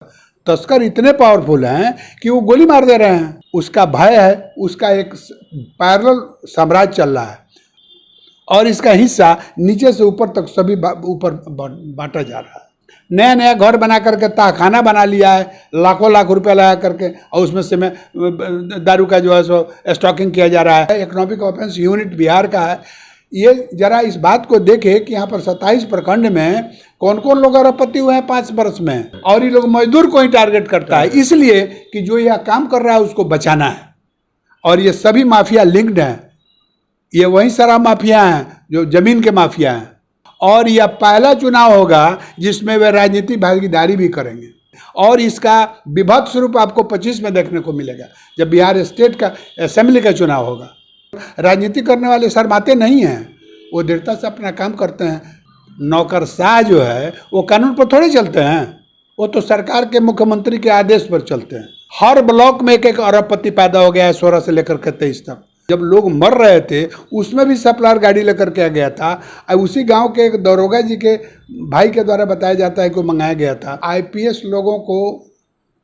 तस्कर इतने पावरफुल हैं कि वो गोली मार दे रहे हैं। उसका भय है, उसका एक पैरेलल साम्राज्य चल रहा है और इसका हिस्सा नीचे से ऊपर तक सभी ऊपर बांटा जा रहा है। नया नया घर बना करके तहखाना बना लिया है, लाखों लाख रुपया लगा करके, और उसमें से में दारू का जो है सो स्टॉकिंग किया जा रहा है। इकोनॉमिक ऑफेंस यूनिट बिहार का है। ये जरा इस बात को देखे कि यहाँ पर 27 प्रखंड में कौन कौन लोग अरबपति हुए हैं 5 वर्ष में, और ये लोग मजदूर को ही टारगेट करता है, इसलिए कि जो यह काम कर रहा है उसको बचाना है। और ये सभी माफिया लिंक्ड हैं। ये वही शराब माफिया हैं जो जमीन के माफिया हैं। और यह पहला चुनाव होगा जिसमें वे राजनीतिक भागीदारी भी करेंगे, और इसका विभत्स स्वरूप आपको 25 में देखने को मिलेगा जब बिहार स्टेट का असेंबली का चुनाव होगा। राजनीति करने वाले शर्माते नहीं हैं, वो दृढ़ता से अपना काम करते हैं। नौकरशाह जो है वो कानून पर थोड़े चलते हैं, वो तो सरकार के मुख्यमंत्री के आदेश पर चलते हैं। हर ब्लॉक में एक एक अरबपति पैदा हो गया है 16 से लेकर के 23 तक। जब लोग मर रहे थे उसमें भी सप्लायर गाड़ी लेकर के आ गया था। उसी गांव के एक दरोगा जी के भाई के द्वारा बताया जाता है कि मंगाया गया था। आईपीएस लोगों को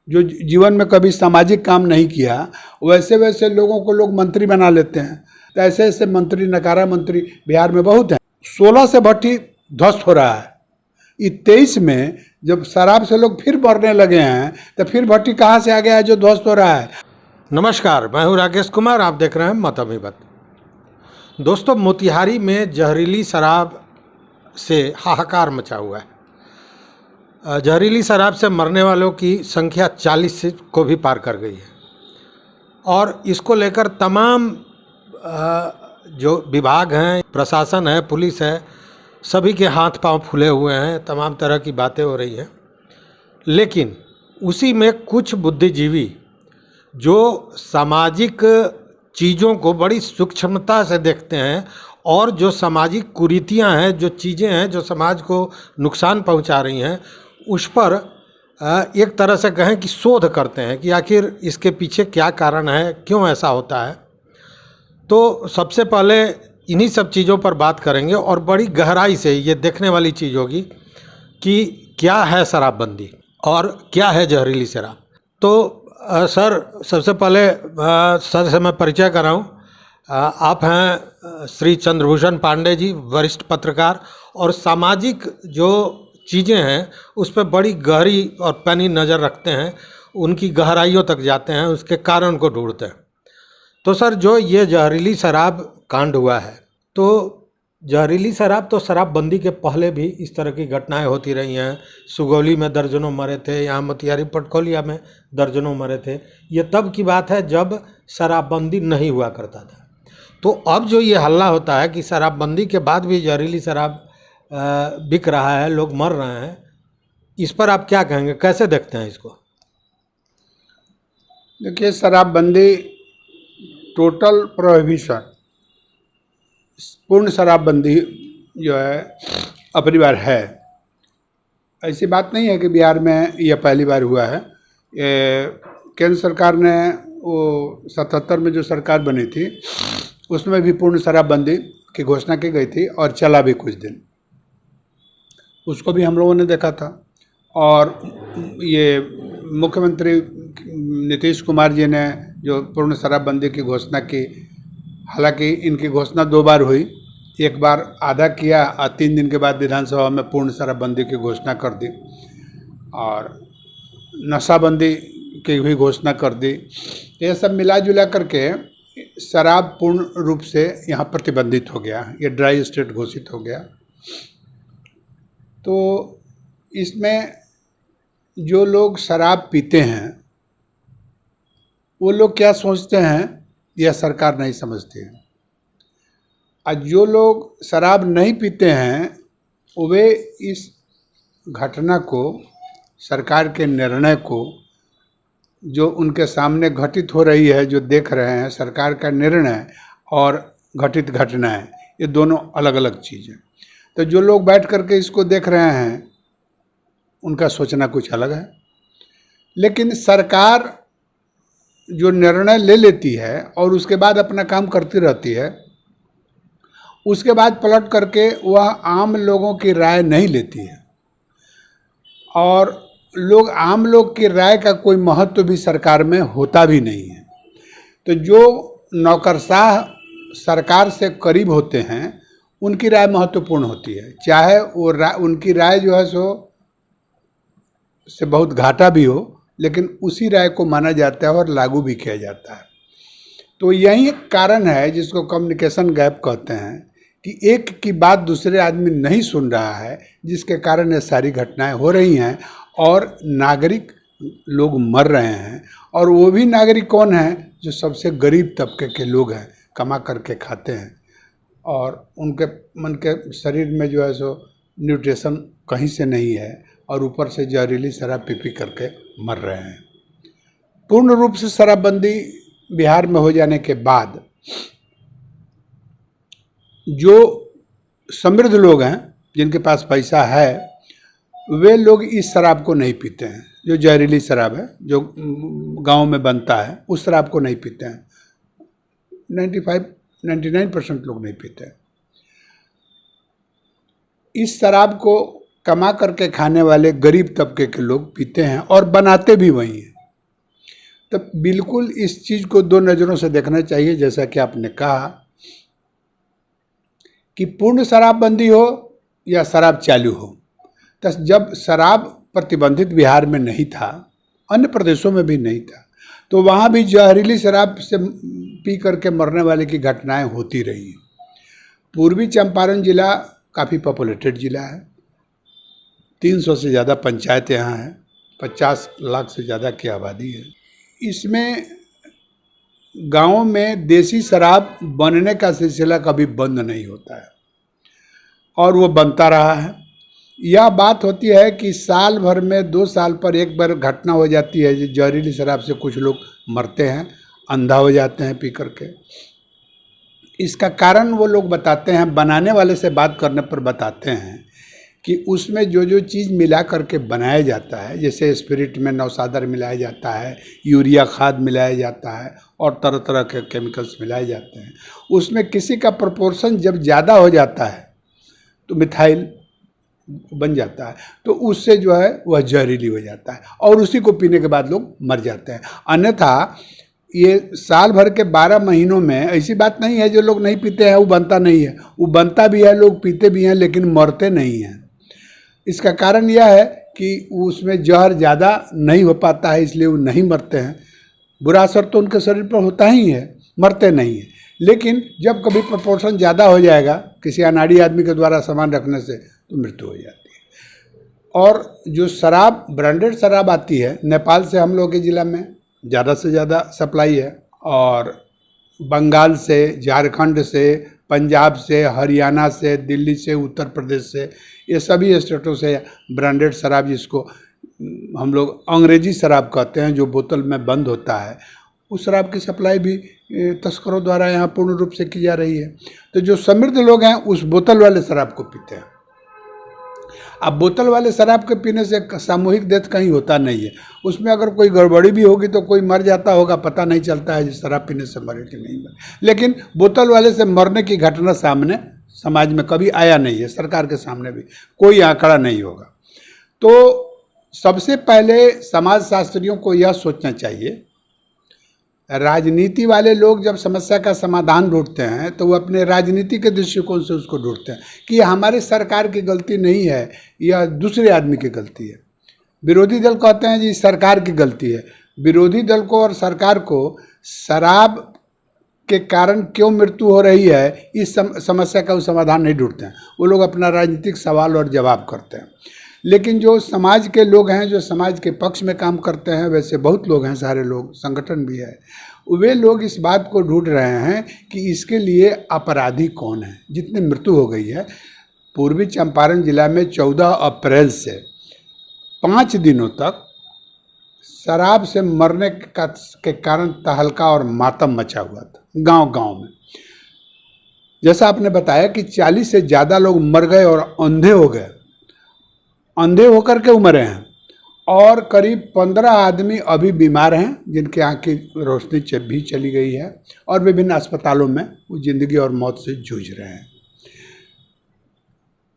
जो जीवन में कभी सामाजिक काम नहीं किया, वैसे वैसे लोगों को लोग मंत्री बना लेते हैं। तो ऐसे ऐसे मंत्री, नकारा मंत्री बिहार में बहुत हैं। 16 से भट्टी ध्वस्त हो रहा है। ये 23 में जब शराब से लोग फिर मरने लगे हैं तो फिर भट्टी कहाँ से आ गया है जो ध्वस्त हो रहा है। नमस्कार, मैं हूं राकेश कुमार, आप देख रहे हैं मत अभी बात। दोस्तों, मोतिहारी में जहरीली शराब से हाहाकार मचा हुआ है। जहरीली शराब से मरने वालों की संख्या 40 को भी पार कर गई है, और इसको लेकर तमाम जो विभाग हैं, प्रशासन है, पुलिस है, सभी के हाथ पांव फूले हुए हैं। तमाम तरह की बातें हो रही हैं, लेकिन उसी में कुछ बुद्धिजीवी जो सामाजिक चीज़ों को बड़ी सूक्ष्मता से देखते हैं, और जो सामाजिक कुरीतियां हैं, जो चीज़ें हैं जो समाज को नुकसान पहुंचा रही हैं, उस पर एक तरह से कहें कि शोध करते हैं कि आखिर इसके पीछे क्या कारण है, क्यों ऐसा होता है। तो सबसे पहले इन्हीं सब चीज़ों पर बात करेंगे, और बड़ी गहराई से ये देखने वाली चीज़ होगी कि क्या है शराबबंदी और क्या है जहरीली शराब। तो सर, सबसे पहले सर से मैं परिचय कराऊं। आप हैं श्री चंद्रभूषण पांडे जी, वरिष्ठ पत्रकार, और सामाजिक जो चीज़ें हैं उस पर बड़ी गहरी और पैनी नज़र रखते हैं, उनकी गहराइयों तक जाते हैं, उसके कारण को ढूंढते हैं। तो सर, जो ये जहरीली शराब कांड हुआ है, तो जहरीली शराब तो शराबबंदी के पहले भी इस तरह की घटनाएं होती रही हैं। सुगौली में दर्जनों मरे थे, यहाँ मोतिहारी पटखोलिया में दर्जनों मरे थे। ये तब की बात है जब शराबबंदी नहीं हुआ करता था। तो अब जो ये हल्ला होता है कि शराबबंदी के बाद भी जहरीली शराब बिक रहा है, लोग मर रहे हैं, इस पर आप क्या कहेंगे, कैसे देखते हैं इसको? देखिए, शराबबंदी टोटल प्रोहिबिशन, पूर्ण शराबबंदी जो है अपनी बार है। ऐसी बात नहीं है कि बिहार में यह पहली बार हुआ है। केंद्र सरकार ने वो 77 में जो सरकार बनी थी उसमें भी पूर्ण शराबबंदी की घोषणा की गई थी, और चला भी कुछ दिन। उसको भी हम लोगों ने देखा था। और ये मुख्यमंत्री नीतीश कुमार जी ने जो पूर्ण शराबबंदी की घोषणा की, हालांकि इनकी घोषणा 2 बार हुई। एक बार आधा किया और 3 दिन के बाद विधानसभा में पूर्ण शराबबंदी की घोषणा कर दी, और नशाबंदी की भी घोषणा कर दी। ये सब मिला जुला करके शराब पूर्ण रूप से यहाँ प्रतिबंधित हो गया, ये ड्राई स्टेट घोषित हो गया। तो इसमें जो लोग शराब पीते हैं वो लोग क्या सोचते हैं यह सरकार नहीं समझती है। और जो लोग शराब नहीं पीते हैं वे इस घटना को, सरकार के निर्णय को, जो उनके सामने घटित हो रही है, जो देख रहे हैं, सरकार का निर्णय और घटित घटनाएं, ये दोनों अलग अलग चीज़ें। तो जो लोग बैठ करके इसको देख रहे हैं उनका सोचना कुछ अलग है। लेकिन सरकार जो निर्णय ले लेती है और उसके बाद अपना काम करती रहती है, उसके बाद पलट करके वह आम लोगों की राय नहीं लेती है। और लोग आम लोग की राय का कोई महत्व भी सरकार में होता भी नहीं है। तो जो नौकरशाह सरकार से करीब होते हैं उनकी राय महत्वपूर्ण होती है, चाहे वो उनकी राय जो है सो से बहुत घाटा भी हो, लेकिन उसी राय को माना जाता है और लागू भी किया जाता है। तो यही एक कारण है जिसको कम्युनिकेशन गैप कहते हैं, कि एक की बात दूसरे आदमी नहीं सुन रहा है, जिसके कारण ये सारी घटनाएं हो रही हैं और नागरिक लोग मर रहे हैं। और वो भी नागरिक कौन हैं? जो सबसे गरीब तबके के लोग हैं, कमा करके खाते हैं और उनके मन के शरीर में जो है सो न्यूट्रिशन कहीं से नहीं है और ऊपर से जहरीली शराब पी करके मर रहे हैं। पूर्ण रूप से शराबबंदी बिहार में हो जाने के बाद जो समृद्ध लोग हैं, जिनके पास पैसा है, वे लोग इस शराब को नहीं पीते हैं। जो जहरीली शराब है, जो गांव में बनता है, उस शराब को नहीं पीते हैं। 99% लोग नहीं पीते हैं। इस शराब को कमा करके खाने वाले गरीब तबके के लोग पीते हैं और बनाते भी वही हैं। तो बिल्कुल इस चीज़ को दो नज़रों से देखना चाहिए। जैसा कि आपने कहा कि पूर्ण शराबबंदी हो या शराब चालू हो, तो जब शराब प्रतिबंधित बिहार में नहीं था, अन्य प्रदेशों में भी नहीं था, तो वहाँ भी जहरीली शराब से पी करके मरने वाले की घटनाएं होती रही। पूर्वी चंपारण जिला काफ़ी पॉपुलेटेड जिला है, 300 से ज़्यादा पंचायत यहाँ हैं, 50 लाख से ज़्यादा की आबादी है। इसमें गाँव में देसी शराब बनने का सिलसिला कभी बंद नहीं होता है और वो बनता रहा है। यह बात होती है कि साल भर में 2 साल पर एक बार घटना हो जाती है, जो जहरीली शराब से कुछ लोग मरते हैं, अंधा हो जाते हैं पी करके। इसका कारण वो लोग बताते हैं, बनाने वाले से बात करने पर बताते हैं कि उसमें जो जो चीज़ मिला करके बनाया जाता है, जैसे स्पिरिट में नौसादर मिलाया जाता है, यूरिया खाद मिलाया जाता है और तरह तरह के केमिकल्स मिलाए जाते हैं, उसमें किसी का प्रोपोर्शन जब ज़्यादा हो जाता है तो मिथाइल बन जाता है, तो उससे जो है वह जहरीली हो जाता है और उसी को पीने के बाद लोग मर जाते हैं। अन्यथा ये साल भर के 12 महीनों में ऐसी बात नहीं है जो लोग नहीं पीते हैं वो बनता नहीं है, वो बनता भी है, लोग पीते भी हैं, लेकिन मरते नहीं हैं। इसका कारण यह है कि उसमें जहर ज़्यादा नहीं हो पाता है, इसलिए वो नहीं मरते हैं। बुरा असर तो उनके शरीर पर होता ही है, मरते नहीं हैं। लेकिन जब कभी प्रोपोर्शन ज़्यादा हो जाएगा किसी अनाड़ी आदमी के द्वारा सामान रखने से, तो मृत्यु हो जाती है। और जो शराब, ब्रांडेड शराब आती है, नेपाल से हम लोग के ज़िला में ज़्यादा से ज़्यादा सप्लाई है, और बंगाल से, झारखंड से, पंजाब से, हरियाणा से, दिल्ली से, उत्तर प्रदेश से, ये सभी स्टेटों से ब्रांडेड शराब, जिसको हम लोग अंग्रेजी शराब कहते हैं, जो बोतल में बंद होता है, उस शराब की सप्लाई भी तस्करों द्वारा यहाँ पूर्ण रूप से की जा रही है। तो जो समृद्ध लोग हैं उस बोतल वाले शराब को पीते हैं। अब बोतल वाले शराब के पीने से सामूहिक डेथ कहीं होता नहीं है, उसमें अगर कोई गड़बड़ी भी होगी तो कोई मर जाता होगा, पता नहीं चलता है शराब पीने से मरे कि नहीं मरे। लेकिन बोतल वाले से मरने की घटना सामने समाज में कभी आया नहीं है, सरकार के सामने भी कोई आंकड़ा नहीं होगा। तो सबसे पहले समाज शास्त्रियों को यह सोचना चाहिए, राजनीति वाले लोग जब समस्या का समाधान ढूंढते हैं तो वो अपने राजनीति के दृष्टिकोण से उसको ढूंढते हैं कि हमारे सरकार की गलती नहीं है, यह दूसरे आदमी की गलती है। विरोधी दल कहते हैं जी सरकार की गलती है। विरोधी दल को और सरकार को शराब के कारण क्यों मृत्यु हो रही है, इस समस्या का वो समाधान नहीं ढूंढते हैं। वो लोग अपना राजनीतिक सवाल और जवाब करते हैं। लेकिन जो समाज के लोग हैं, जो समाज के पक्ष में काम करते हैं, वैसे बहुत लोग हैं, सारे लोग, संगठन भी है, वे लोग इस बात को ढूंढ रहे हैं कि इसके लिए अपराधी कौन है। जितनी मृत्यु हो गई है पूर्वी चंपारण जिला में 14 अप्रैल से 5 दिनों तक शराब से मरने के कारण तहलका और मातम मचा हुआ था गांव-गांव में। जैसा आपने बताया कि 40 से ज़्यादा लोग मर गए और अंधे हो गए, अंधे होकर के मरे हैं, और करीब 15 आदमी अभी बीमार हैं, जिनके आँख की रोशनी भी चली गई है और विभिन्न अस्पतालों में वो जिंदगी और मौत से जूझ रहे हैं।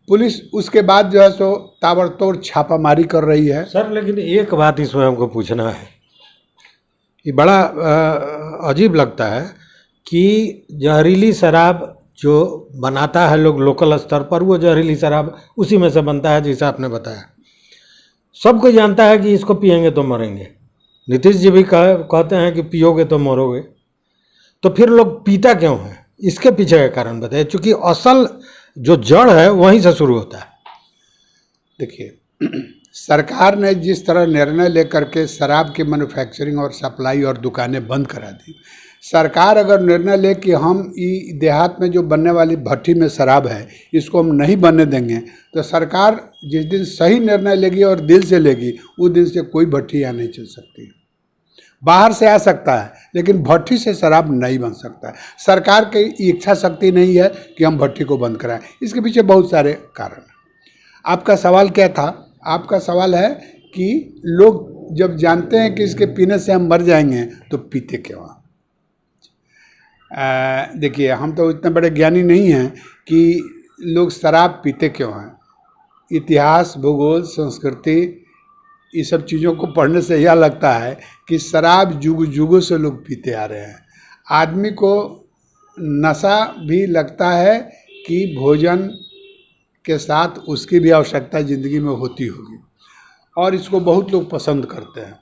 पुलिस उसके बाद जो है सो ताबड़तोड़ छापामारी कर रही है। सर लेकिन एक बात इसमें हमको पूछना है, ये बड़ा अजीब लगता है कि जहरीली शराब जो बनाता है लोग लोकल स्तर पर, वो जहरीली शराब उसी में से बनता है जैसा आपने बताया। सबको जानता है कि इसको पिएंगे तो मरेंगे, नीतीश जी भी कहते हैं कि पियोगे तो मरोगे, तो फिर लोग पीता क्यों है? इसके पीछे का कारण बताइए, क्योंकि असल जो जड़ है वहीं से शुरू होता है। देखिए, सरकार ने जिस तरह निर्णय लेकर के शराब की मैन्युफैक्चरिंग और सप्लाई और दुकानें बंद करा दी, सरकार अगर निर्णय ले कि हम देहात में जो बनने वाली भट्टी में शराब है इसको हम नहीं बनने देंगे, तो सरकार जिस दिन सही निर्णय लेगी और दिल से लेगी, उस दिन से कोई भट्टी यहाँ नहीं चल सकती। बाहर से आ सकता है लेकिन भट्टी से शराब नहीं बन सकता है। सरकार की इच्छा शक्ति नहीं है कि हम भट्टी को बंद कराएं। इसके पीछे बहुत सारे कारण हैं। आपका सवाल क्या था? आपका सवाल है कि लोग जब जानते हैं कि इसके पीने से हम मर जाएंगे तो पीते क्यों? देखिए, हम तो इतने बड़े ज्ञानी नहीं हैं कि लोग शराब पीते क्यों हैं। इतिहास, भूगोल, संस्कृति, ये सब चीज़ों को पढ़ने से यह लगता है कि शराब युग युगों से लोग पीते आ रहे हैं। आदमी को नशा भी लगता है कि भोजन के साथ उसकी भी आवश्यकता ज़िंदगी में होती होगी, और इसको बहुत लोग पसंद करते हैं।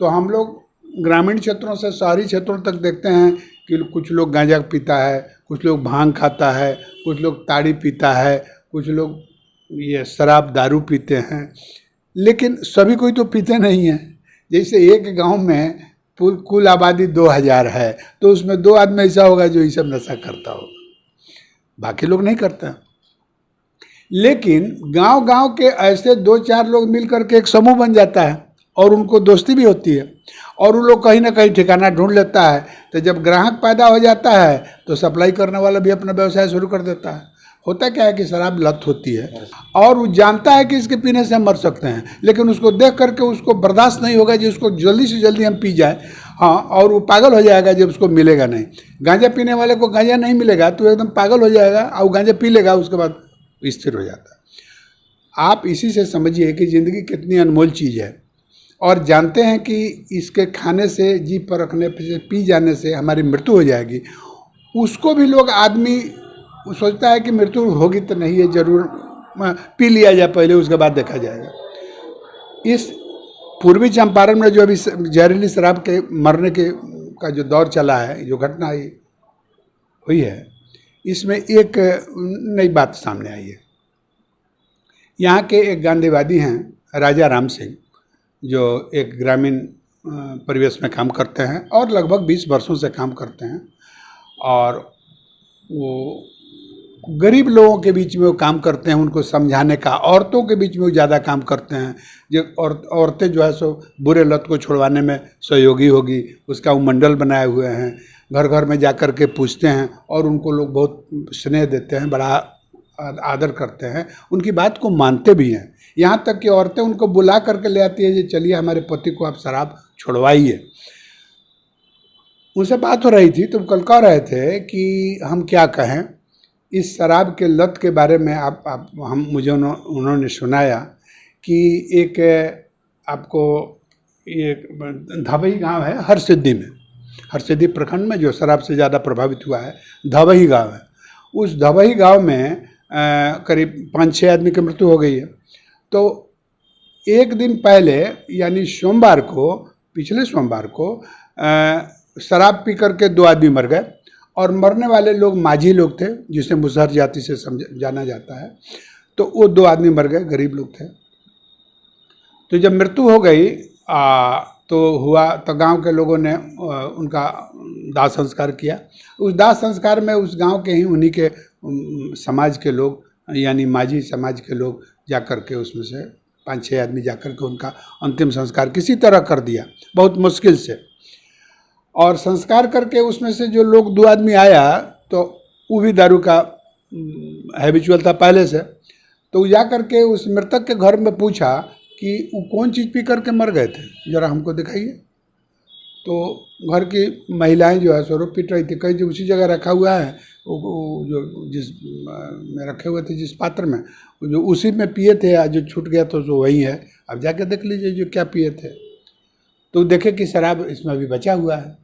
तो हम लोग ग्रामीण क्षेत्रों से शहरी क्षेत्रों तक देखते हैं कि कुछ लोग गांजा पीता है, कुछ लोग भांग खाता है, कुछ लोग ताड़ी पीता है, कुछ लोग ये शराब दारू पीते हैं, लेकिन सभी कोई तो पीते नहीं हैं। जैसे एक गांव में कुल आबादी 2000 है, तो उसमें 2 आदमी ऐसा होगा जो ये सब नशा करता होगा, बाकी लोग नहीं करते हैं। लेकिन गांव-गांव के ऐसे 2-4 लोग मिल करके एक समूह बन जाता है और उनको दोस्ती भी होती है, और उन लोग कहीं ना कहीं ठिकाना ढूंढ लेता है। तो जब ग्राहक पैदा हो जाता है तो सप्लाई करने वाला भी अपना व्यवसाय शुरू कर देता है। होता क्या है कि शराब लत होती है और वो जानता है कि इसके पीने से हम मर सकते हैं, लेकिन उसको देख करके उसको बर्दाश्त नहीं होगा कि उसको जल्दी से जल्दी हम पी जाए। हाँ, और वो पागल हो जाएगा जब उसको मिलेगा नहीं। गांजा पीने वाले को गांजा नहीं मिलेगा तो एकदम पागल हो जाएगा, और गांजा पी लेगा, उसके बाद स्थिर हो जाता है। आप इसी से समझिए कि ज़िंदगी कितनी अनमोल चीज़ है, और जानते हैं कि इसके खाने से, जी पर रखने से, पी जाने से हमारी मृत्यु हो जाएगी। उसको भी लोग, आदमी सोचता है कि मृत्यु होगी तो नहीं है, ज़रूर पी लिया जाए पहले, उसके बाद देखा जाएगा। इस पूर्वी चंपारण में जो अभी जहरीली शराब के मरने के का जो दौर चला है, जो घटना हुई है, इसमें एक नई बात सामने आई है। यहाँ के एक गांधीवादी हैं राजा राम सिंह, जो एक ग्रामीण परिवेश में काम करते हैं और लगभग 20 वर्षों से काम करते हैं, और वो गरीब लोगों के बीच में वो काम करते हैं, उनको समझाने का। औरतों के बीच में वो ज़्यादा काम करते हैं, जो औरतें जो है सो बुरे लत को छुड़वाने में सहयोगी होगी, उसका वो मंडल बनाए हुए हैं। घर घर में जा कर के पूछते हैं और उनको लोग बहुत स्नेह देते हैं, बड़ा आदर करते हैं, उनकी बात को मानते भी हैं। यहाँ तक कि औरतें उनको बुला करके ले आती है, ये चलिए हमारे पति को आप शराब छुड़वाइए। उनसे बात हो रही थी तो कल कह रहे थे कि हम क्या कहें इस शराब के लत के बारे में। मुझे उन्होंने सुनाया कि एक आपको एक धवई गांव है हरसिद्धि में, हरसिद्धि प्रखंड में, जो शराब से ज़्यादा प्रभावित हुआ है, धवई गांव है। उस धवई गांव में करीब 5-6 आदमी की मृत्यु हो गई है। तो एक दिन पहले, यानी सोमवार को, पिछले सोमवार को शराब पी करके 2 आदमी मर गए, और मरने वाले लोग माझी लोग थे, जिसे मुसहर जाति से जाना जाता है। तो वो 2 आदमी मर गए, गरीब लोग थे। तो जब मृत्यु हो गई तो गांव के लोगों ने उनका दाह संस्कार किया। उस दाह संस्कार में उस गांव के ही उन्हीं के समाज के लोग, यानी माझी समाज के लोग जा कर के, उसमें से 5-6 आदमी जा कर के उनका अंतिम संस्कार किसी तरह कर दिया, बहुत मुश्किल से। और संस्कार करके उसमें से जो लोग 2 आदमी आया, तो वो भी दारू का हैबिचुअल था पहले से। तो जा करके उस मृतक के घर में पूछा कि वो कौन चीज़ पी करके मर गए थे, ज़रा हमको दिखाइए। तो घर की महिलाएं जो है सो पीट रही थी, कहीं जो उसी जगह रखा हुआ है वो जो जिस में रखे हुए थे जिस पात्र में, जो उसी में पिए थे, आज जो छूट गया तो जो वही है। अब जाके देख लीजिए जो क्या पिए थे, तो देखे कि शराब इसमें अभी बचा हुआ है।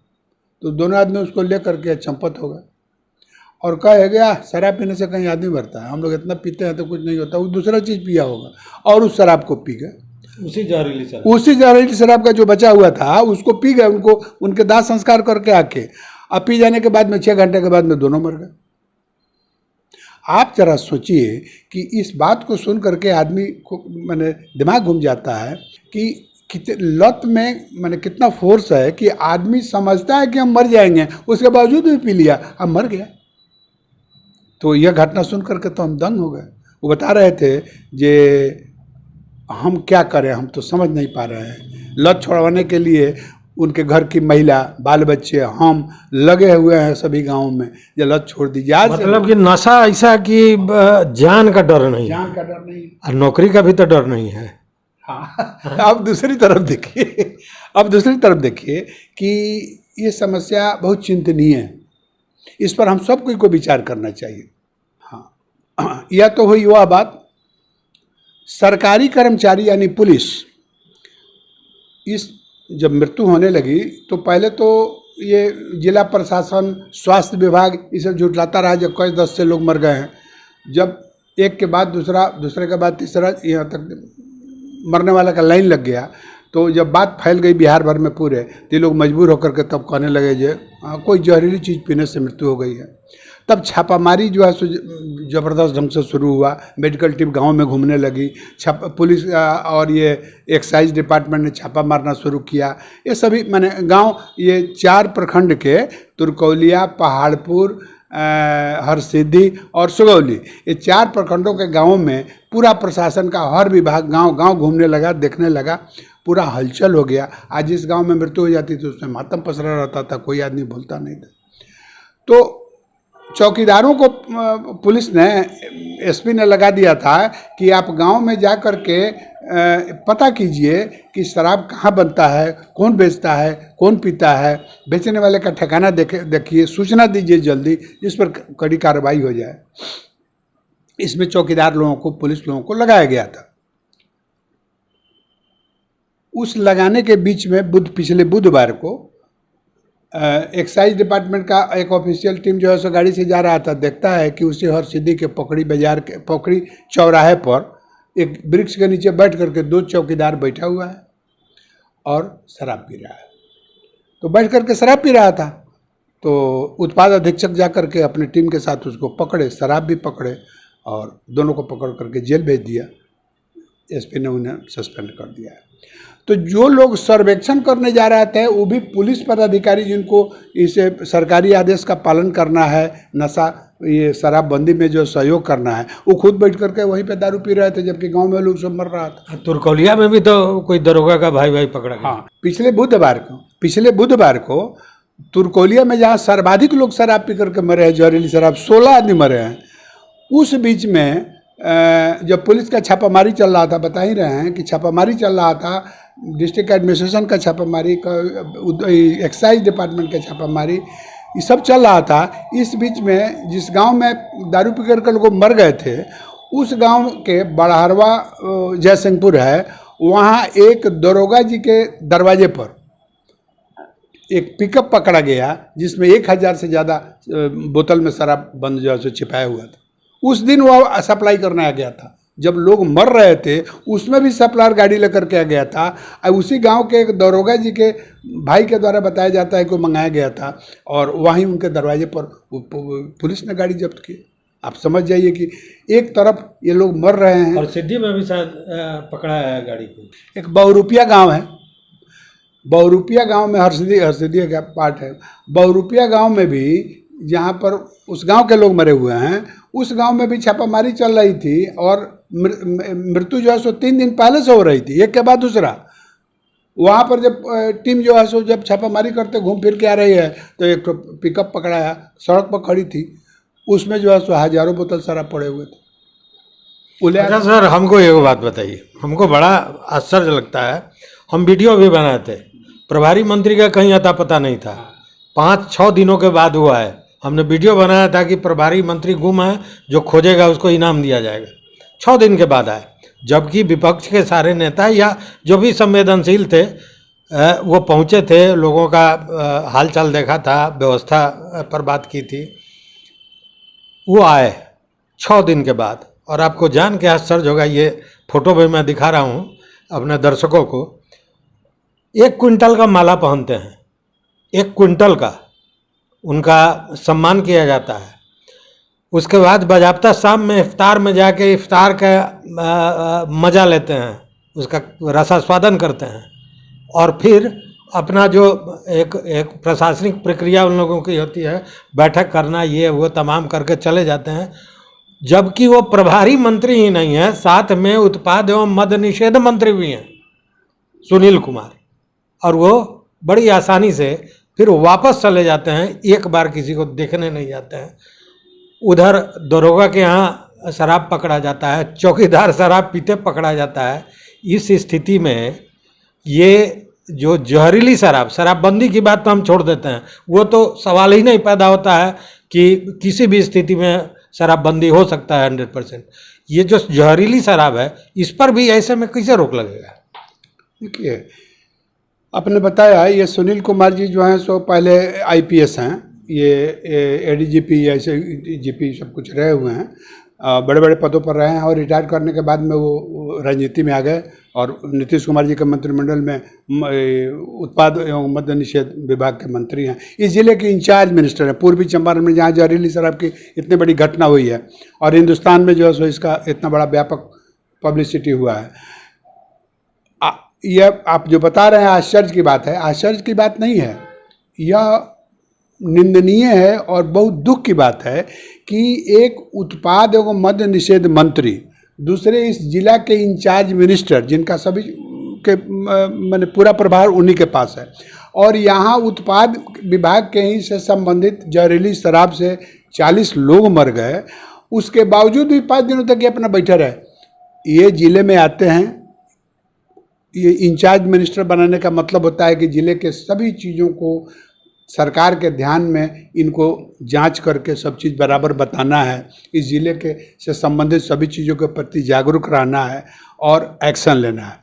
तो दोनों आदमी उसको ले करके चंपत हो गए और कहे गया शराब पीने से कहीं आदमी बढ़ता है, हम लोग इतना पीते हैं तो कुछ नहीं होता। वो दूसरा चीज़ पिया होगा और उस शराब को पी गए, उसी जहरीली शराब का जो बचा हुआ था उसको पी गए। उनको उनके दाह संस्कार करके आके अब पी जाने के बाद में 6 घंटे के बाद में दोनों मर गए। आप जरा सोचिए कि इस बात को सुन करके आदमी को मैंने दिमाग घूम जाता है कि लत में मैंने कितना फोर्स है कि आदमी समझता है कि हम मर जाएंगे, उसके बावजूद भी पी लिया, अब मर गया। तो यह घटना सुन करके तो हम दंग हो गए। वो बता रहे थे जे हम क्या करें, हम तो समझ नहीं पा रहे हैं। लत छुड़वाने के लिए उनके घर की महिला, बाल बच्चे, हम लगे हुए हैं सभी गाँव में, ये लत छोड़ दीजिए। आज मतलब कि नशा ऐसा कि जान का डर नहीं, जान का डर नहीं और नौकरी का भी तो डर नहीं है। हाँ, अब दूसरी तरफ देखिए कि ये समस्या बहुत चिंतनीय है, इस पर हम सब को विचार करना चाहिए। हाँ, यह तो हुई वह बात। सरकारी कर्मचारी यानी पुलिस, इस जब मृत्यु होने लगी तो पहले तो ये जिला प्रशासन, स्वास्थ्य विभाग इसे झुठलाता रहा जब कई 10 से लोग मर गए हैं। जब एक के बाद दूसरा, दूसरे के बाद तीसरा, यहाँ तक मरने वाला का लाइन लग गया, तो जब बात फैल गई बिहार भर में पूरे, तो लोग मजबूर होकर के तब कहने लगे जो कोई जहरीली चीज़ पीने से मृत्यु हो गई है। तब छापामारी जो है सो ज़बरदस्त ढंग से शुरू हुआ। मेडिकल टीम गांव में घूमने लगी, पुलिस और ये एक्साइज डिपार्टमेंट ने छापा मारना शुरू किया। ये सभी मैंने गांव, ये 4 प्रखंड के तुरकौलिया, पहाड़पुर, हरसिद्धि और सुगौली, ये 4 प्रखंडों के गाँवों में पूरा प्रशासन का हर विभाग गांव घूमने लगा, देखने लगा, पूरा हलचल हो गया। आज जिस गांव में मृत्यु हो जाती थी उसमें मातम पसरा रहता था, कोई आदमी भूलता नहीं था। तो चौकीदारों को पुलिस ने, एसपी ने लगा दिया था कि आप गांव में जा कर के पता कीजिए कि शराब कहाँ बनता है, कौन बेचता है, कौन पीता है, बेचने वाले का ठिकाना देखिए, सूचना दीजिए जल्दी, जिस पर कड़ी कार्रवाई हो जाए। इसमें चौकीदार लोगों को, पुलिस लोगों को लगाया गया था। उस लगाने के बीच में पिछले बुधवार को एक्साइज डिपार्टमेंट का एक ऑफिशियल टीम जो है सो गाड़ी से जा रहा था, देखता है कि उसी हरसिद्धि के पोखरी बाजार के पोखरी चौराहे पर एक वृक्ष के नीचे बैठ करके 2 चौकीदार बैठा हुआ है और शराब पी रहा है। तो बैठ करके शराब पी रहा था, तो उत्पाद अधीक्षक जा करके अपनी टीम के साथ उसको पकड़े, शराब भी पकड़े और दोनों को पकड़ करके जेल भेज दिया। एसपी ने उन्हें सस्पेंड कर दिया है। तो जो लोग सर्वेक्षण करने जा रहे थे, वो भी पुलिस पदाधिकारी जिनको इसे सरकारी आदेश का पालन करना है, नशा ये शराबबंदी में जो सहयोग करना है, वो खुद बैठ करके वहीं पे दारू पी रहे थे, जबकि गांव में लोग सब मर रहा था। तुरकौलिया में भी तो कोई दरोगा का भाई पकड़ा गया। हाँ, पिछले बुधवार को तुरकौलिया में जहाँ सर्वाधिक लोग शराब पी करके मरे हैं, जहरीली शराब, 16 आदमी मरे हैं। उस बीच में जब पुलिस का छापामारी चल रहा था, बता ही रहे हैं कि छापामारी चल रहा था, डिस्ट्रिक्ट एडमिनिस्ट्रेशन का छापामारी, एक्साइज डिपार्टमेंट का छापामारी, ये सब चल रहा था। इस बीच में जिस गांव में दारू पी कर लोग मर गए थे, उस गांव के बड़हरवा जयसिंहपुर है, वहाँ एक दरोगा जी के दरवाजे पर एक पिकअप पकड़ा गया जिसमें 1000 से ज़्यादा बोतल में शराब बंद जो है छिपाया हुआ था। उस दिन वह सप्लाई करने आ गया था, जब लोग मर रहे थे उसमें भी सप्लायर गाड़ी लेकर के आ गया था। उसी गांव के एक दरोगा जी के भाई के द्वारा बताया जाता है कि मंगाया गया था और वहीं उनके दरवाजे पर पुलिस ने गाड़ी जब्त की। आप समझ जाइए कि एक तरफ ये लोग मर रहे हैं, और सिद्धि में भी शायद पकड़ा है गाड़ी को। एक बहुरूपिया गाँव है, बहुरूपिया गाँव में हरसिद्धि का पार्ट है। बहुरूपिया गाँव में भी जहाँ पर उस गांव के लोग मरे हुए हैं, उस गांव में भी छापामारी चल रही थी और मृत्यु जो है सो 3 दिन पहले से हो रही थी, एक के बाद दूसरा। वहाँ पर जब टीम जो है सो जब छापामारी करते घूम फिर के आ रही है, तो एक पिकअप पकड़ाया, सड़क पर खड़ी थी, उसमें जो है सो हजारों बोतल शराब पड़े हुए थे। अच्छा सर, हमको एक बात बताइए, हमको बड़ा आश्चर्य लगता है, हम वीडियो भी बनाए थे, प्रभारी मंत्री का कहीं अता पता नहीं था। 5-6 दिनों के बाद हुआ है। हमने वीडियो बनाया था कि प्रभारी मंत्री गुम है, जो खोजेगा उसको इनाम दिया जाएगा। 6 दिन के बाद आए, जबकि विपक्ष के सारे नेता या जो भी संवेदनशील थे वो पहुँचे थे, लोगों का हालचाल देखा था, व्यवस्था पर बात की थी। वो आए 6 दिन के बाद, और आपको जान के आश्चर्य होगा, ये फोटो भी मैं दिखा रहा हूँ अपने दर्शकों को। 1 क्विंटल का माला पहनते हैं, 1 क्विंटल का उनका सम्मान किया जाता है। उसके बाद बाजाबता शाम में इफ्तार में जाके इफ्तार का मज़ा लेते हैं, उसका रसास्वादन करते हैं, और फिर अपना जो एक प्रशासनिक प्रक्रिया उन लोगों की होती है, बैठक करना, ये वो तमाम करके चले जाते हैं। जबकि वो प्रभारी मंत्री ही नहीं है, साथ में उत्पाद एवं मद्य निषेध मंत्री भी हैं, सुनील कुमार, और वो बड़ी आसानी से फिर वापस चले जाते हैं, एक बार किसी को देखने नहीं जाते हैं। उधर दरोगा के यहाँ शराब पकड़ा जाता है, चौकीदार शराब पीते पकड़ा जाता है। इस स्थिति में ये जो जहरीली शराबबंदी की बात तो हम छोड़ देते हैं, वो तो सवाल ही नहीं पैदा होता है कि किसी भी स्थिति में शराबबंदी हो सकता है 100%। ये जो जहरीली शराब है, इस पर भी ऐसे में कैसे रोक लगेगा? देखिए, आपने बताया ये सुनील कुमार जी जो हैं सो पहले आईपीएस हैं, ये एडीजीपी ऐसे जीपी सब कुछ रहे हुए हैं, बड़े बड़े पदों पर रहे हैं, और रिटायर करने के बाद में वो राजनीति में आ गए और नीतीश कुमार जी के मंत्रिमंडल में उत्पाद एवं मद्य निषेध विभाग के मंत्री हैं। इस जिले के इंचार्ज मिनिस्टर हैं। पूर्वी चंपारण में जहाँ जहरीली शराब की इतनी बड़ी घटना हुई है और हिंदुस्तान में जो है सो इसका इतना बड़ा व्यापक पब्लिसिटी हुआ है। यह आप जो बता रहे हैं आश्चर्य की बात है, आश्चर्य की बात नहीं है, यह निंदनीय है और बहुत दुख की बात है कि एक उत्पाद एवं मद्य निषेध मंत्री, दूसरे इस जिला के इंचार्ज मिनिस्टर, जिनका सभी के मैंने पूरा प्रभार उन्हीं के पास है, और यहाँ उत्पाद विभाग के ही से संबंधित जहरीली शराब से 40 लोग मर गए। उसके बावजूद भी 5 दिनों तक ये अपना बैठे रहे। ये जिले में आते हैं, ये इंचार्ज मिनिस्टर बनाने का मतलब होता है कि जिले के सभी चीज़ों को सरकार के ध्यान में इनको जांच करके सब चीज़ बराबर बताना है, इस जिले के से संबंधित सभी चीज़ों के प्रति जागरूक रहना है और एक्शन लेना है।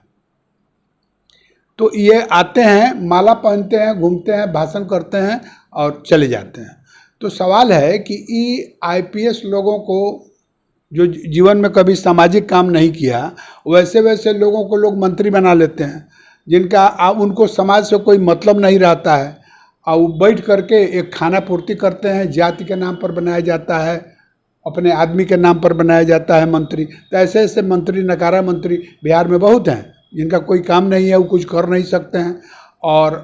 तो ये आते हैं, माला पहनते हैं, घूमते हैं, भाषण करते हैं और चले जाते हैं। तो सवाल है कि ये आईपीएस लोगों को जो जीवन में कभी सामाजिक काम नहीं किया, वैसे वैसे लोगों को लोग मंत्री बना लेते हैं, जिनका उनको समाज से कोई मतलब नहीं रहता है, और वो बैठ करके एक खाना पूर्ति करते हैं। जाति के नाम पर बनाया जाता है, अपने आदमी के नाम पर बनाया जाता है मंत्री। तो ऐसे ऐसे मंत्री, नकारा मंत्री बिहार में बहुत हैं, जिनका कोई काम नहीं है, वो कुछ कर नहीं सकते हैं। और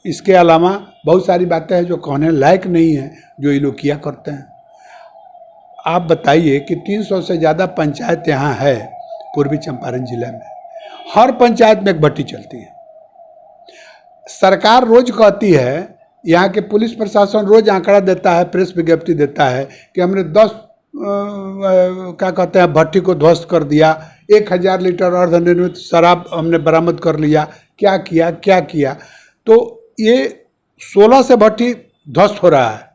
इसके अलावा बहुत सारी बातें हैं जो कहने लायक नहीं है, जो ये लोग किया करते हैं। आप बताइए कि 300 से ज़्यादा पंचायत यहाँ है पूर्वी चंपारण जिले में, हर पंचायत में एक भट्टी चलती है। सरकार रोज कहती है, यहाँ के पुलिस प्रशासन रोज आंकड़ा देता है, प्रेस विज्ञप्ति देता है कि हमने 10 क्या कहते हैं भट्टी को ध्वस्त कर दिया, 1000 लीटर अर्धनिर्मित शराब हमने बरामद कर लिया। क्या किया, क्या किया? तो ये 16 से भट्टी ध्वस्त हो रहा है।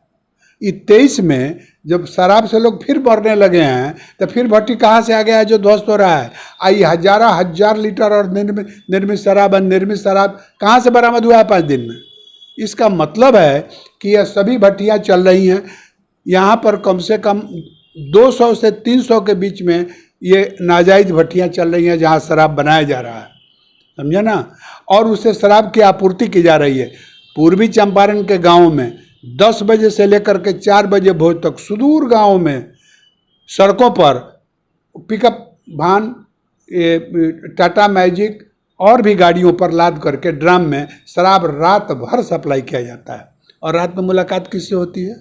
ये 23 में जब शराब से लोग फिर मरने लगे हैं, तो फिर भट्टी कहाँ से आ गया है जो ध्वस्त हो रहा है? आई हजार लीटर और निर्मित शराब, निर्मित शराब कहाँ से बरामद हुआ है 5 दिन में? इसका मतलब है कि यह सभी भट्टियाँ चल रही हैं। यहाँ पर कम से कम 200 से 300 के बीच में ये नाजायज भट्टियाँ चल रही हैं, जहाँ शराब बनाया जा रहा है, समझे ना? और उससे शराब की आपूर्ति की जा रही है। पूर्वी चंपारण के गाँव में 10 बजे से लेकर के 4 बजे भोर तक सुदूर गांव में सड़कों पर पिकअप वाहन, टाटा मैजिक और भी गाड़ियों पर लाद करके ड्रम में शराब रात भर सप्लाई किया जाता है। और रात में मुलाकात किससे होती है?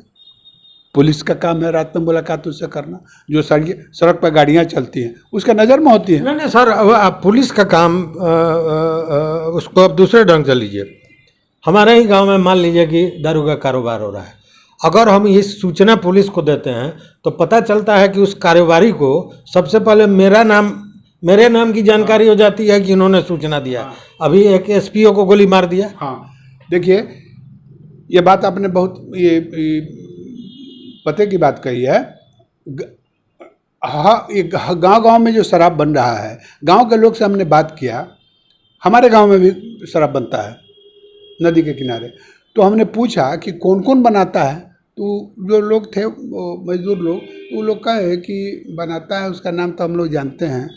पुलिस का काम है रात में मुलाकात उससे करना। जो सड़क पर गाड़ियां चलती हैं उसका नज़र में होती है। नहीं सर, अब आप पुलिस का काम उसको अब दूसरे ढंग से लीजिए। हमारे ही गांव में मान लीजिए कि दारू का कारोबार हो रहा है, अगर हम ये सूचना पुलिस को देते हैं तो पता चलता है कि उस कारोबारी को सबसे पहले मेरा नाम मेरे नाम की जानकारी हो जाती है कि इन्होंने सूचना दिया। अभी एक एसपीओ को गोली मार दिया। हाँ, देखिए ये बात आपने बहुत ये पते की बात कही है। हाँ, ये गांव में जो शराब बन रहा है, गांव के लोग से हमने बात किया। हमारे गांव में भी शराब बनता है नदी के किनारे। तो हमने पूछा कि कौन कौन बनाता है, तो जो लोग थे मजदूर लोग, तो वो लोग कहे कि बनाता है, उसका नाम तो हम लोग जानते हैं,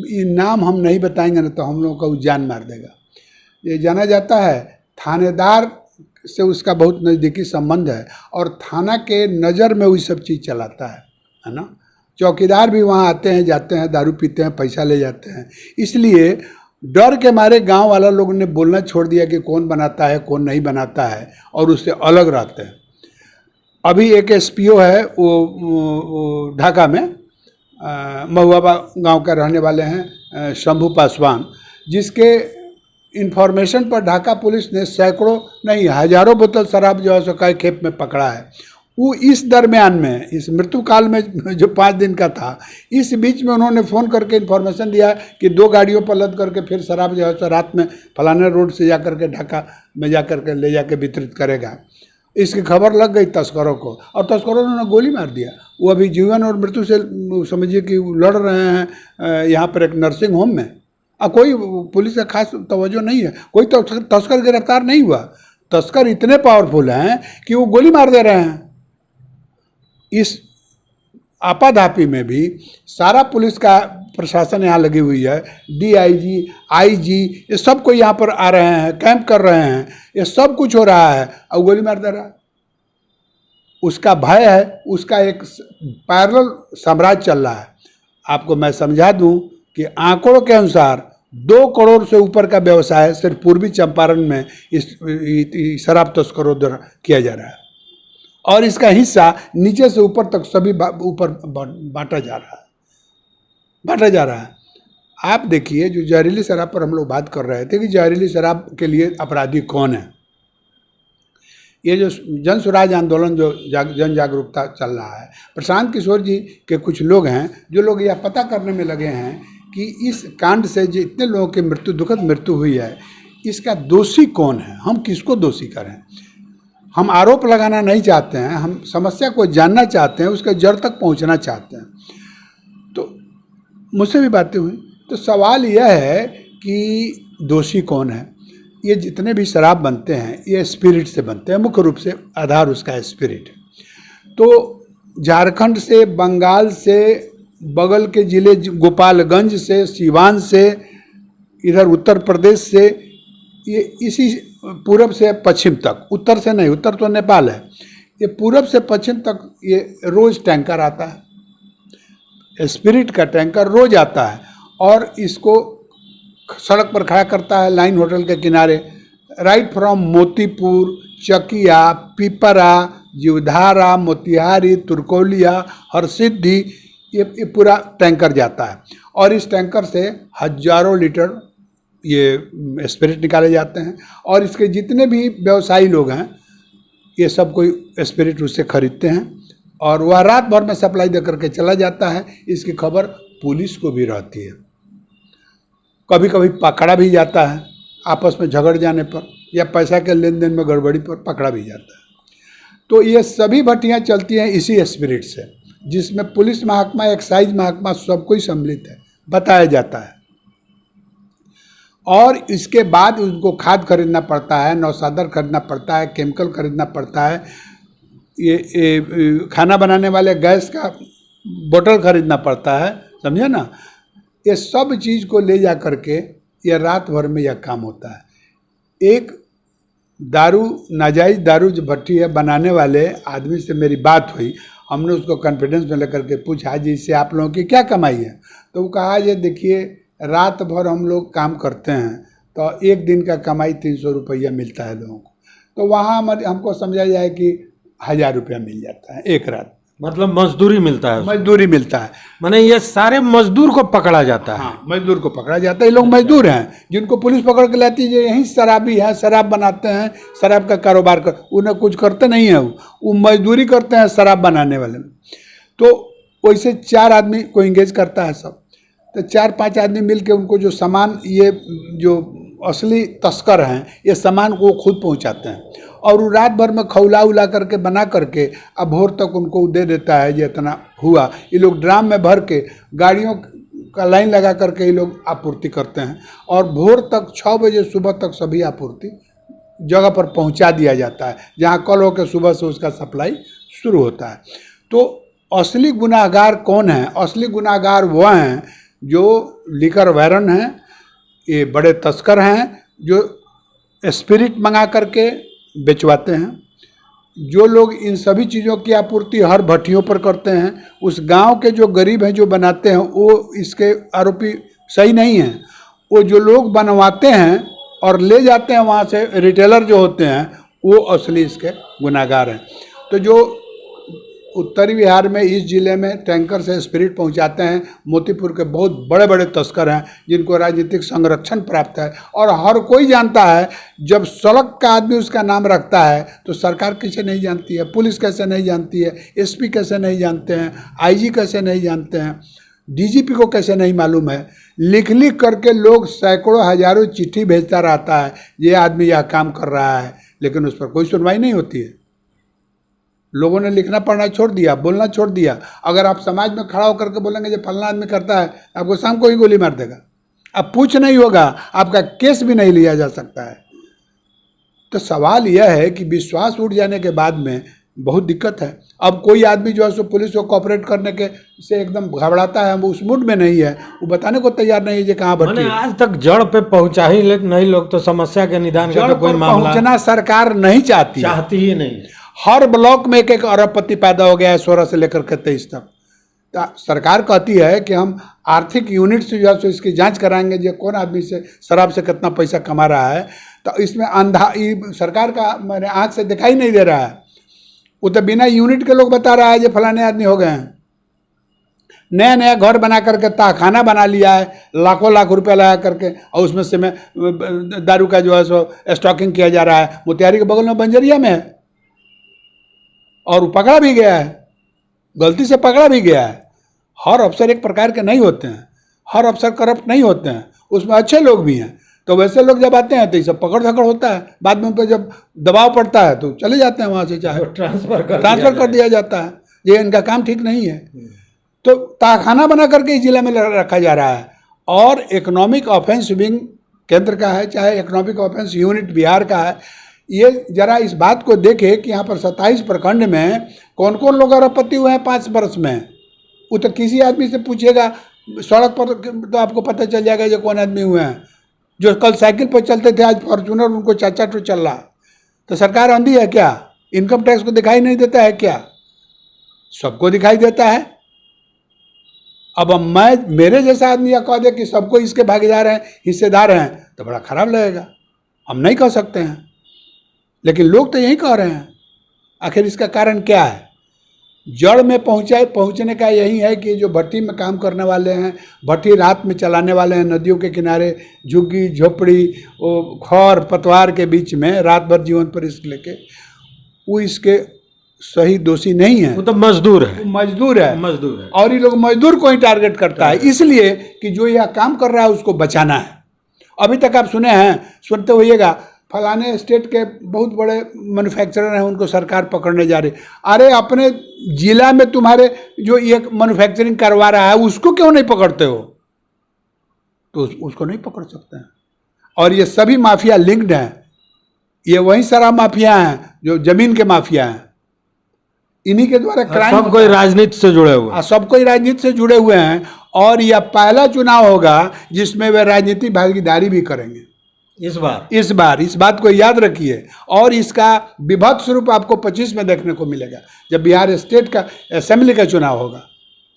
ये नाम हम नहीं बताएंगे ना तो हम लोगों का वो जान मार देगा। ये जाना जाता है, थानेदार से उसका बहुत नज़दीकी संबंध है और थाना के नज़र में वही सब चीज़ चलाता है ना। चौकीदार भी वहाँ आते हैं जाते हैं, दारू पीते हैं, पैसा ले जाते हैं। इसलिए डर के मारे गांव वाला लोगों ने बोलना छोड़ दिया कि कौन बनाता है कौन नहीं बनाता है, और उससे अलग रहते हैं। अभी एक एसपीओ है वो ढाका में, महुआबा गांव का रहने वाले हैं, शंभू पासवान, जिसके इन्फॉर्मेशन पर ढाका पुलिस ने सैकड़ों नहीं हजारों बोतल शराब जो है सो कई खेप में पकड़ा है। वो इस दरमियान में, इस मृत्यु काल में जो 5 दिन का था, इस बीच में उन्होंने फ़ोन करके इन्फॉर्मेशन दिया कि 2 गाड़ियों पर लद करके फिर शराब जो है सो रात में फलाने रोड से जा करके ढाका में जा करके ले जाके वितरित करेगा। इसकी खबर लग गई तस्करों को, और तस्करों ने गोली मार दिया। वो अभी जीवन और मृत्यु से समझिए कि लड़ रहे हैं यहाँ पर एक नर्सिंग होम में। कोई पुलिस का खास तवज्जो नहीं है, कोई तस्कर गिरफ्तार नहीं हुआ। तस्कर इतने पावरफुल हैं कि वो गोली मार दे रहे हैं। इस आपाधापी में भी सारा पुलिस का प्रशासन यहाँ लगी हुई है, डीआईजी, आईजी, ये सब कोई यहाँ पर आ रहे हैं, कैंप कर रहे हैं, ये सब कुछ हो रहा है और गोली मार दे रहा है। उसका भय है, उसका एक पैरेलल साम्राज्य चल रहा है। आपको मैं समझा दूं कि आंकड़ों के अनुसार 2 करोड़ से ऊपर का व्यवसाय सिर्फ पूर्वी चंपारण में इस शराब तस्करों द्वारा किया जा रहा है, और इसका हिस्सा नीचे से ऊपर तक सभी ऊपर बांटा जा रहा है। आप देखिए, जो जहरीली शराब पर हम लोग बात कर रहे थे कि जहरीली शराब के लिए अपराधी कौन है, ये जो जन स्वराज आंदोलन जो जन जागरूकता चल रहा है, प्रशांत किशोर जी के कुछ लोग हैं जो लोग यह पता करने में लगे हैं कि इस कांड से जितने लोगों की दुखद मृत्यु हुई है, इसका दोषी कौन है, हम किसको दोषी करें। हम आरोप लगाना नहीं चाहते हैं, हम समस्या को जानना चाहते हैं, उसके जड़ तक पहुंचना चाहते हैं। तो मुझसे भी बातें हुई, तो सवाल यह है कि दोषी कौन है। ये जितने भी शराब बनते हैं ये स्पिरिट से बनते हैं, मुख्य रूप से आधार उसका है स्पिरिट। तो झारखंड से, बंगाल से, बगल के ज़िले गोपालगंज से, सीवान से, इधर उत्तर प्रदेश से, ये इसी पूरब से पश्चिम तक, उत्तर से नहीं, उत्तर तो नेपाल है, ये पूरब से पश्चिम तक ये रोज़ टैंकर आता है, स्पिरिट का टैंकर रोज़ आता है, और इसको सड़क पर खड़ा करता है लाइन होटल के किनारे। राइट फ्रॉम मोतीपुर, चकिया, पिपरा, जीवधारा, मोतिहारी, तुर्कोलिया, हरसिद्धि, ये पूरा टैंकर जाता है, और इस टैंकर से हजारों लीटर ये स्पिरिट निकाले जाते हैं। और इसके जितने भी व्यवसायी लोग हैं ये सब कोई स्पिरिट उससे खरीदते हैं, और वह रात भर में सप्लाई दे करके चला जाता है। इसकी खबर पुलिस को भी रहती है, कभी कभी पकड़ा भी जाता है, आपस में झगड़ जाने पर या पैसा के लेन देन में गड़बड़ी पर पकड़ा भी जाता है। तो ये सभी भट्टियाँ चलती हैं इसी स्पिरिट से, जिसमें पुलिस महकमा, एक्साइज महकमा सब कोई सम्मिलित है, बताया जाता है। और इसके बाद उनको खाद खरीदना पड़ता है, नौसादर खरीदना पड़ता है, केमिकल खरीदना पड़ता है, ये खाना बनाने वाले गैस का बोतल खरीदना पड़ता है, समझे ना। ये सब चीज़ को ले जा करके ये रात भर में यह काम होता है। एक दारू, नाजायज़ दारू जो भट्टी है बनाने वाले आदमी से मेरी बात हुई, हमने उसको कॉन्फिडेंस में लेकर के पूछा जी इससे आप लोगों की क्या कमाई है। तो वो कहा ये देखिए रात भर हम लोग काम करते हैं तो एक दिन का कमाई 300 रुपया मिलता है लोगों को। तो वहाँ हमको समझा जाए कि 1000 रुपया मिल जाता है एक रात, मतलब मजदूरी मिलता है, मजदूरी मिलता है। माने ये सारे मजदूर को पकड़ा जाता है। हाँ, मजदूर को पकड़ा जाता है। ये लोग मजदूर हैं जिनको पुलिस पकड़ के लाती है, यहीं शराबी हैं, शराब बनाते हैं, शराब का कारोबार कर, उन्हें कुछ करते नहीं है, वो मजदूरी करते हैं शराब बनाने वाले। तो वैसे 4 आदमी को इंगेज करता है सब। तो 4-5 आदमी मिलके उनको जो सामान, ये जो असली तस्कर हैं, ये सामान को खुद पहुंचाते हैं और वो रात भर में खौला उला करके बना करके अब भोर तक उनको दे देता है। ये इतना हुआ, ये लोग ड्राम में भर के गाड़ियों का लाइन लगा करके ये लोग आपूर्ति करते हैं और भोर तक 6 बजे सुबह तक सभी आपूर्ति जगह पर पहुंचा दिया जाता है, जहां कल होकर सुबह से उसका सप्लाई शुरू होता है। तो असली गुनाहगार कौन है? असली गुनाहगार वह हैं जो लिकर वैरन हैं, ये बड़े तस्कर हैं जो स्पिरिट मंगा करके बेचवाते हैं। जो लोग इन सभी चीज़ों की आपूर्ति हर भट्टियों पर करते हैं, उस गांव के जो गरीब हैं जो बनाते हैं, वो इसके आरोपी सही नहीं हैं। वो जो लोग बनवाते हैं और ले जाते हैं वहाँ से, रिटेलर जो होते हैं, वो असली इसके गुनाहगार हैं। तो जो उत्तरी बिहार में इस ज़िले में टैंकर से स्पिरिट पहुंचाते हैं, मोतीपुर के बहुत बड़े बड़े तस्कर हैं जिनको राजनीतिक संरक्षण प्राप्त है और हर कोई जानता है। जब सड़क का आदमी उसका नाम रखता है तो सरकार कैसे नहीं जानती है, पुलिस कैसे नहीं जानती है, एसपी कैसे नहीं जानते हैं, आईजी कैसे नहीं जानते हैं, डीजीपी को कैसे नहीं मालूम है। लिख लिख करके लोग सैकड़ों हजारों चिट्ठी भेजता रहता है, ये आदमी यह काम कर रहा है, लेकिन उस पर कोई सुनवाई नहीं होती है। लोगों ने लिखना पढ़ना छोड़ दिया, बोलना छोड़ दिया। अगर आप समाज में खड़ा होकर के बोलेंगे जो फलना आदमी करता है, आपको शाम को ही गोली मार देगा। अब पूछ नहीं होगा, आपका केस भी नहीं लिया जा सकता है। तो सवाल यह है कि विश्वास उठ जाने के बाद में बहुत दिक्कत है। अब कोई आदमी जो है सो पुलिस को कोऑपरेट करने के से एकदम घबराता है, वो उस मूड में नहीं है, वो बताने को तैयार नहीं है कि कहाँ भट्टी। आज तक जड़ पे पहुंचा ही नहीं लोग, तो समस्या के निदान का तो कोई मामला पहुंचना सरकार नहीं चाहती ही नहीं। हर ब्लॉक में एक अरबपति पैदा हो गया है 16 से लेकर के 23 तक। तो सरकार कहती है कि हम आर्थिक यूनिट से जो है सो इसकी जांच कराएंगे, जो कौन आदमी से शराब से कितना पैसा कमा रहा है। तो इसमें अंधा सरकार का मैंने आँख से दिखाई नहीं दे रहा है। वो तो बिना यूनिट के लोग बता रहा है जो फलाने आदमी हो गए हैं। नया नया घर बना करके तहखाना बना लिया है, लाखों लाख रुपया लगा करके, और उसमें से में दारू का जो है सो स्टॉकिंग किया जा रहा है। मोतिहारी के बगल में बंजरिया में है और वो पकड़ा भी गया है, गलती से पकड़ा भी गया है। हर अफसर एक प्रकार के नहीं होते हैं, हर अफसर करप्ट नहीं होते हैं, उसमें अच्छे लोग भी हैं। तो वैसे लोग जब आते हैं तो ये सब पकड़ धकड़ होता है, बाद में उन पर जब दबाव पड़ता है तो चले जाते हैं वहाँ से, चाहे ट्रांसफ़र कर दिया जाता है। ये इनका काम ठीक नहीं है। तो तहखाना बना करके इस जिले में रखा जा रहा है। और इकोनॉमिक ऑफेंस विंग केंद्र का है, चाहे इकोनॉमिक ऑफेंस यूनिट बिहार का है। ये जरा इस बात को देखे कि यहाँ पर 27 प्रखंड में कौन कौन लोग अरबपति हुए हैं 5 वर्ष में। वो तो किसी आदमी से पूछेगा सड़क पर तो आपको पता चल जाएगा जो कौन आदमी हुए हैं। जो कल साइकिल पर चलते थे, आज फॉर्चूनर उनको 4-4 चल रहा। तो सरकार अंधी है क्या? इनकम टैक्स को दिखाई नहीं देता है क्या? सबको दिखाई देता है। अब मेरे जैसा आदमी यह कह दे कि सबको इसके भागीदार हैं, हिस्सेदार हैं, तो बड़ा खराब लगेगा। हम नहीं कह सकते हैं, लेकिन लोग तो यही कह रहे हैं। आखिर इसका कारण क्या है? जड़ में पहुंचने का यही है कि जो भट्टी में काम करने वाले हैं, भट्टी रात में चलाने वाले हैं, नदियों के किनारे झुग्गी झोपड़ी खौर पतवार के बीच में रात भर जीवन पर रिस्क लेके, वो इसके सही दोषी नहीं है। वो तो मजदूर है, मजदूर है। और ये लोग मजदूर को ही टारगेट करता है, इसलिए कि जो यह काम कर रहा है उसको बचाना है। अभी तक आप सुनते होइएगा फलाने स्टेट के बहुत बड़े मैन्युफैक्चरर हैं, उनको सरकार पकड़ने जा रही। अरे अपने जिला में तुम्हारे जो ये मैन्युफैक्चरिंग करवा रहा है उसको क्यों नहीं पकड़ते हो? तो उसको नहीं पकड़ सकते हैं। और ये सभी माफिया लिंक्ड हैं। ये वही शराब माफिया हैं जो जमीन के माफिया हैं। इन्हीं के द्वारा क्राइम, सब कोई राजनीति से जुड़े हुए, सब कोई राजनीति से जुड़े हुए हैं। और यह पहला चुनाव होगा जिसमें वे राजनीतिक भागीदारी भी करेंगे इस बार। इस बात को याद रखिए। और इसका विभत्स स्वरूप आपको 25 में देखने को मिलेगा, जब बिहार स्टेट का असेंबली का चुनाव होगा।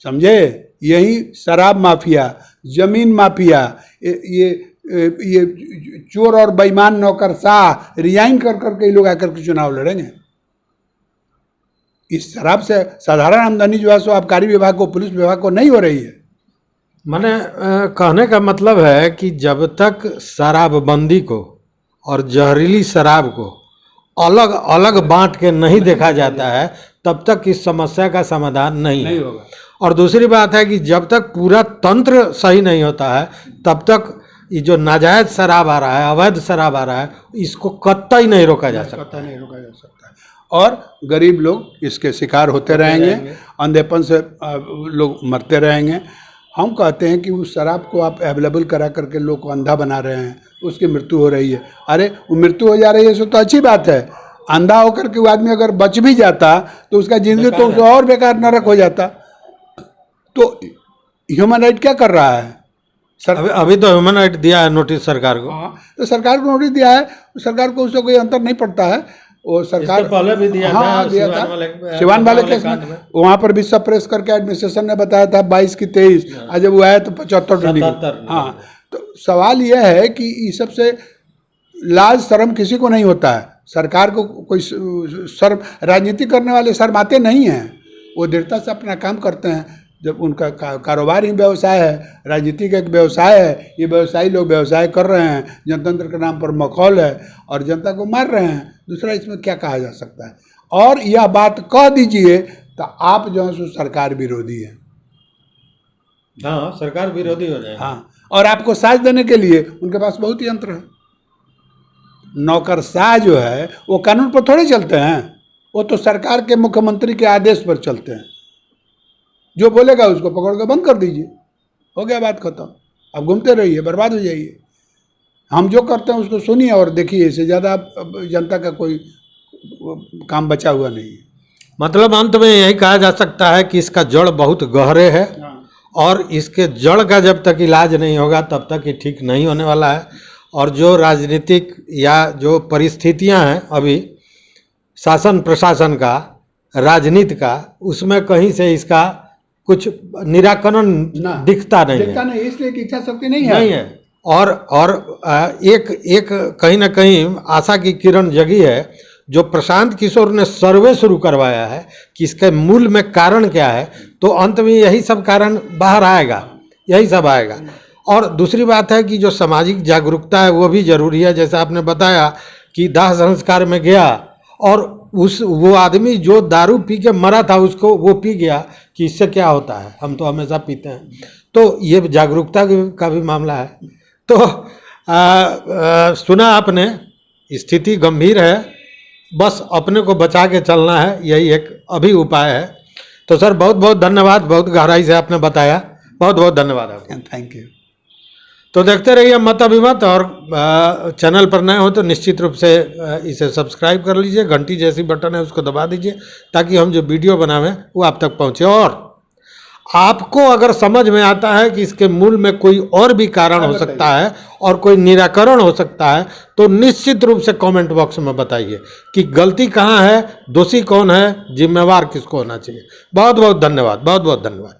समझे? यही शराब माफिया, जमीन माफिया, ये चोर और बेईमान नौकरशाह रिजाइन कर करके लोग आकर के चुनाव लड़ेंगे। इस शराब से साधारण आमदनी जो है सो आबकारी विभाग को, पुलिस विभाग को नहीं हो रही है। मैंने कहने का मतलब है कि जब तक शराबबंदी को और जहरीली शराब को अलग अलग बांट के नहीं देखा जाता है, तब तक इस समस्या का समाधान नहीं है। होगा। और दूसरी बात है कि जब तक पूरा तंत्र सही नहीं होता है तब तक ये जो नाजायज शराब आ रहा है, अवैध शराब आ रहा है, इसको कतई नहीं रोका जा सकता। पता नहीं रोका जा सकता है। और गरीब लोग इसके शिकार होते रहेंगे, अंधेपन से लोग मरते रहेंगे। हम कहते हैं कि उस शराब को आप अवेलेबल करा करके लोग को अंधा बना रहे हैं, उसकी मृत्यु हो रही है। अरे वो मृत्यु हो जा रही है सो तो अच्छी बात है। अंधा होकर के वो आदमी अगर बच भी जाता तो उसका जिंदगी तो उसको और बेकार नरक हो जाता। तो ह्यूमन राइट क्या कर रहा है? अभी तो ह्यूमन राइट दिया है नोटिस सरकार को। हाँ, तो सरकार को नोटिस दिया है, सरकार को उससे कोई अंतर नहीं पड़ता है। वो सरकार पहले भी दिया था, दिया था सिवान वाले केस में। वहाँ पर भी सब प्रेस करके एडमिनिस्ट्रेशन ने बताया था 22 की 23, आज जब वो आया तो 75। हाँ, तो सवाल यह है कि इस सब से लाज शर्म किसी को नहीं होता है। सरकार को कोई शर्म, राजनीति करने वाले शर्माते नहीं हैं, वो दृढ़ता से अपना काम करते हैं। जब उनका कारोबार ही व्यवसाय है, राजनीति का एक व्यवसाय है, ये व्यवसायी लोग व्यवसाय कर रहे हैं, जनतंत्र के नाम पर मखौल है और जनता को मार रहे हैं। दूसरा इसमें क्या कहा जा सकता है? और यह बात कह दीजिए तो आप जो है सो सरकार विरोधी है। हाँ, सरकार विरोधी हो जाए। हाँ, और आपको साथ देने के लिए उनके पास बहुत ही यंत्र है। नौकरशाह जो है वो कानून पर थोड़े चलते हैं, वो तो सरकार के मुख्यमंत्री के आदेश पर चलते हैं। जो बोलेगा उसको पकड़ के बंद कर दीजिए, हो गया, बात खत्म। अब घूमते रहिए, बर्बाद हो जाइए। हम जो करते हैं उसको सुनिए और देखिए, इससे ज़्यादा जनता का कोई काम बचा हुआ नहीं है। मतलब अंत में यही कहा जा सकता है कि इसका जड़ बहुत गहरे है और इसके जड़ का जब तक इलाज नहीं होगा तब तक ये ठीक नहीं होने वाला है। और जो राजनीतिक या जो परिस्थितियां हैं अभी शासन प्रशासन का, राजनीति का, उसमें कहीं से इसका कुछ निराकरण दिखता नहीं है। इसलिए कि इच्छा शक्ति नहीं है। और एक कहीं ना कहीं आशा की किरण जगी है जो प्रशांत किशोर ने सर्वे शुरू करवाया है कि इसके मूल में कारण क्या है। तो अंत में यही सब कारण बाहर आएगा, यही सब आएगा। और दूसरी बात है कि जो सामाजिक जागरूकता है वो भी जरूरी है। जैसा आपने बताया कि दाह संस्कार में गया और वो आदमी जो दारू पी के मरा था उसको वो पी गया कि इससे क्या होता है, हम तो हमेशा पीते हैं। तो ये जागरूकता का भी मामला है। तो सुना आपने, स्थिति गंभीर है, बस अपने को बचा के चलना है, यही एक अभी उपाय है। तो सर बहुत बहुत धन्यवाद, बहुत गहराई से आपने बताया, बहुत बहुत धन्यवाद आपका। Thank you. तो देखते रहिए मत अभिमत, और चैनल पर नए हो तो निश्चित रूप से इसे सब्सक्राइब कर लीजिए, घंटी जैसी बटन है उसको दबा दीजिए ताकि हम जो वीडियो बनावें वो आप तक पहुंचे। और आपको अगर समझ में आता है कि इसके मूल में कोई और भी कारण हो सकता है और कोई निराकरण हो सकता है तो निश्चित रूप से कमेंट बॉक्स में बताइए कि गलती कहाँ है, दोषी कौन है, जिम्मेवार किसको होना चाहिए। बहुत बहुत धन्यवाद, बहुत बहुत धन्यवाद।